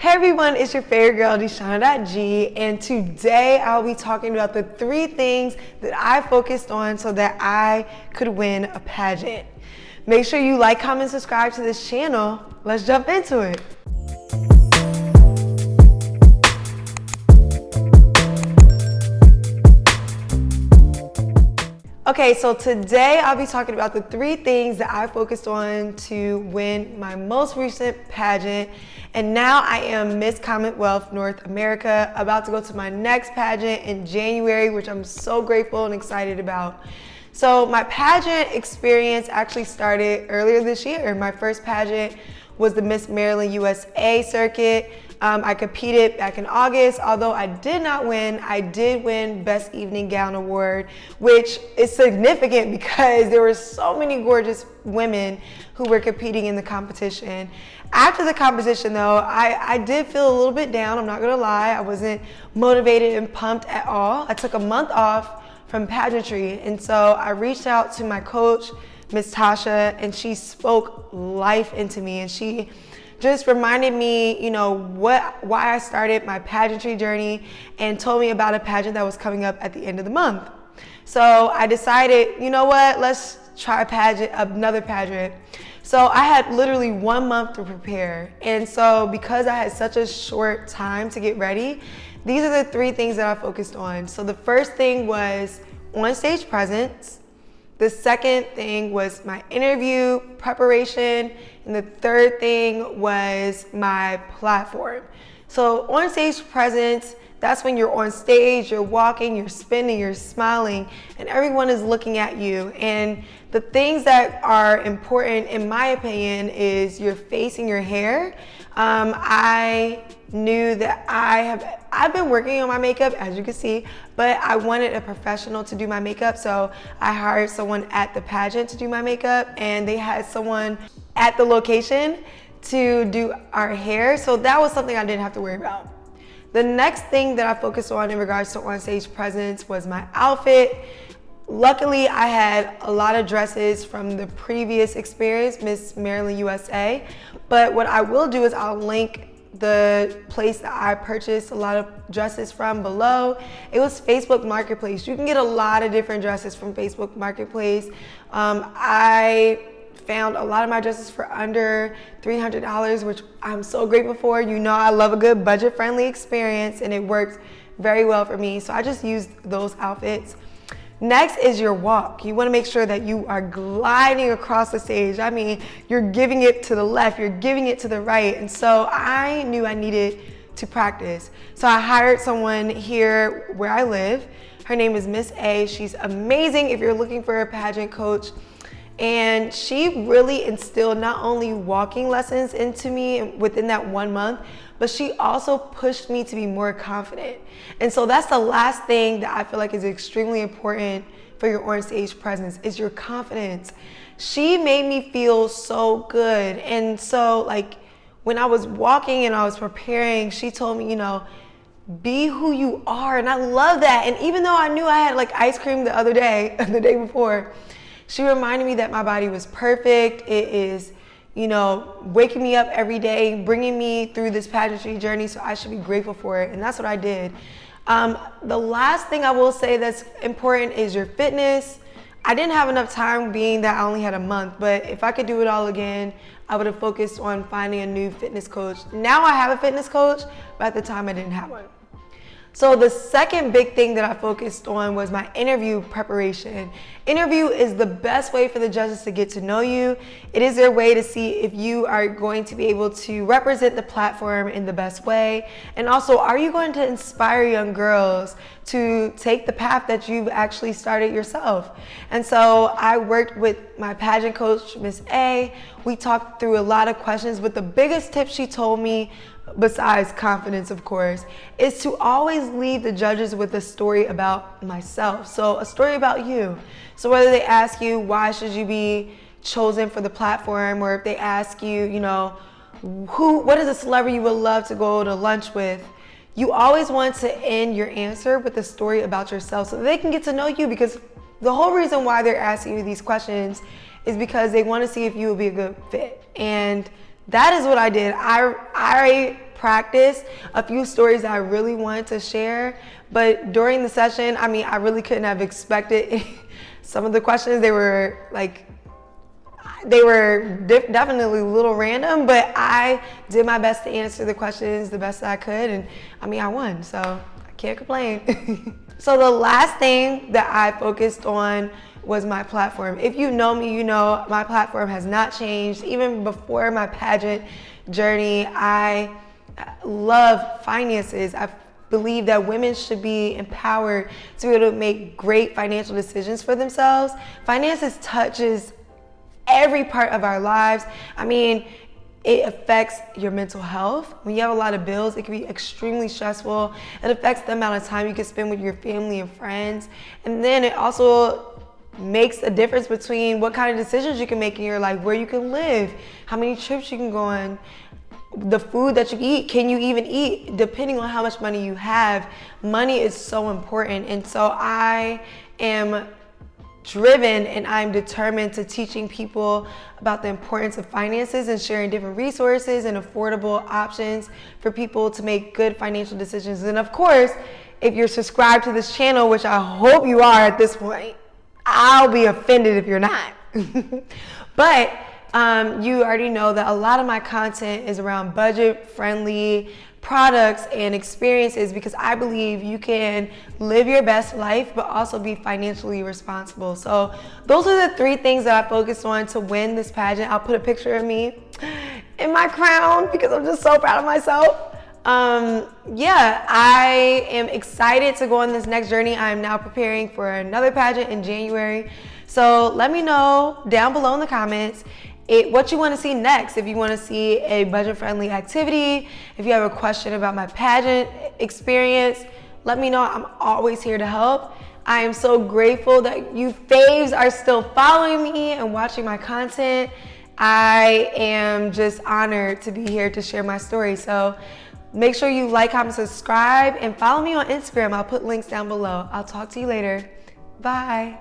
Hey everyone, it's your favorite girl, DeShawna G, and today I'll be talking about the 3 things that I focused on so that I could win a pageant. Make sure you like, comment, subscribe to this channel. Let's jump into it. Okay, so today I'll be talking about the 3 things that I focused on to win my most recent pageant. And now I am Miss Commonwealth North America, about to go to my next pageant in January, which I'm so grateful and excited about. So my pageant experience actually started earlier this year. My first pageant was the Miss Maryland USA circuit. I competed back in August. Although I did not win, I did win Best Evening Gown Award, which is significant because there were so many gorgeous women who were competing in the competition. After the competition though, I did feel a little bit down, I'm not gonna lie. I wasn't motivated and pumped at all. I took a month off from pageantry, and so I reached out to my coach, Miss Tasha, and she spoke life into me, and she just reminded me, why I started my pageantry journey, and told me about a pageant that was coming up at the end of the month. So I decided, you know what, let's try another pageant. So I had literally 1 month to prepare. And so because I had such a short time to get ready, these are the 3 things that I focused on. So the first thing was on-stage presence. The second thing was my interview preparation. And the third thing was my platform. So on-stage presence, that's when you're on stage, you're walking, you're spinning, you're smiling, and everyone is looking at you. And the things that are important, in my opinion, is your face and your hair. I knew that I've been working on my makeup, as you can see, but I wanted a professional to do my makeup, so I hired someone at the pageant to do my makeup, and they had someone at the location to do our hair, so that was something I didn't have to worry about. The next thing that I focused on in regards to on-stage presence was my outfit. Luckily, I had a lot of dresses from the previous experience, Miss Maryland USA, but what I will do is I'll link the place that I purchased a lot of dresses from below. It was Facebook Marketplace. You can get a lot of different dresses from Facebook Marketplace. I found a lot of my dresses for under $300, which I'm so grateful for. I love a good budget-friendly experience, and it worked very well for me. So I just used those outfits. Next is your walk. You want to make sure that you are gliding across the stage. I mean, you're giving it to the left, you're giving it to the right. And so I knew I needed to practice. So I hired someone here where I live. Her name is Miss A. She's amazing if you're looking for a pageant coach. And she really instilled not only walking lessons into me within that 1 month, but she also pushed me to be more confident. And so that's the last thing that I feel like is extremely important for your on-stage presence, is your confidence. She made me feel so good. And so when I was walking and I was preparing, she told me, be who you are. And I love that. And even though I knew I had ice cream the other day, the day before, she reminded me that my body was perfect. It is, waking me up every day, bringing me through this pageantry journey, so I should be grateful for it, and that's what I did. The last thing I will say that's important is your fitness. I didn't have enough time, being that I only had a month, but if I could do it all again, I would have focused on finding a new fitness coach. Now I have a fitness coach, but at the time I didn't have one. So the second big thing that I focused on was my interview preparation. Interview is the best way for the judges to get to know you. It is their way to see if you are going to be able to represent the platform in the best way. And also, are you going to inspire young girls to take the path that you've actually started yourself? And so I worked with my pageant coach, Miss A. We talked through a lot of questions, but the biggest tip she told me, besides confidence of course, is to always leave the judges with a story about myself. So a story about you. So whether they ask you why should you be chosen for the platform, or if they ask you, what is a celebrity you would love to go to lunch with, you always want to end your answer with a story about yourself so that they can get to know you, because the whole reason why they're asking you these questions is because they want to see if you will be a good fit. And that is what I did. I practice a few stories that I really wanted to share. But during the session, I mean, I really couldn't have expected some of the questions. They were definitely a little random, but I did my best to answer the questions the best that I could. And I mean, I won, so I can't complain. So the last thing that I focused on was my platform. If you know me, you know my platform has not changed. Even before my pageant journey, I love finances. I believe that women should be empowered to be able to make great financial decisions for themselves. Finances touches every part of our lives. I mean, it affects your mental health. When you have a lot of bills, it can be extremely stressful. It affects the amount of time you can spend with your family and friends. And then it also makes a difference between what kind of decisions you can make in your life, where you can live, how many trips you can go on, the food that you eat, can you even eat, depending on how much money you have. Money is so important. And so I am driven and I'm determined to teaching people about the importance of finances and sharing different resources and affordable options for people to make good financial decisions. And of course, if you're subscribed to this channel, which I hope you are at this point, I'll be offended if you're not. But you already know that a lot of my content is around budget-friendly products and experiences, because I believe you can live your best life but also be financially responsible. So those are the 3 things that I focused on to win this pageant. I'll put a picture of me in my crown because I'm just so proud of myself. Yeah, I am excited to go on this next journey. I am now preparing for another pageant in January. So let me know down below in the comments what you want to see next. If you want to see a budget-friendly activity, if you have a question about my pageant experience, let me know. I'm always here to help. I am so grateful that you faves are still following me and watching my content. I am just honored to be here to share my story. So make sure you like, comment, subscribe, and follow me on Instagram. I'll put links down below. I'll talk to you later. Bye.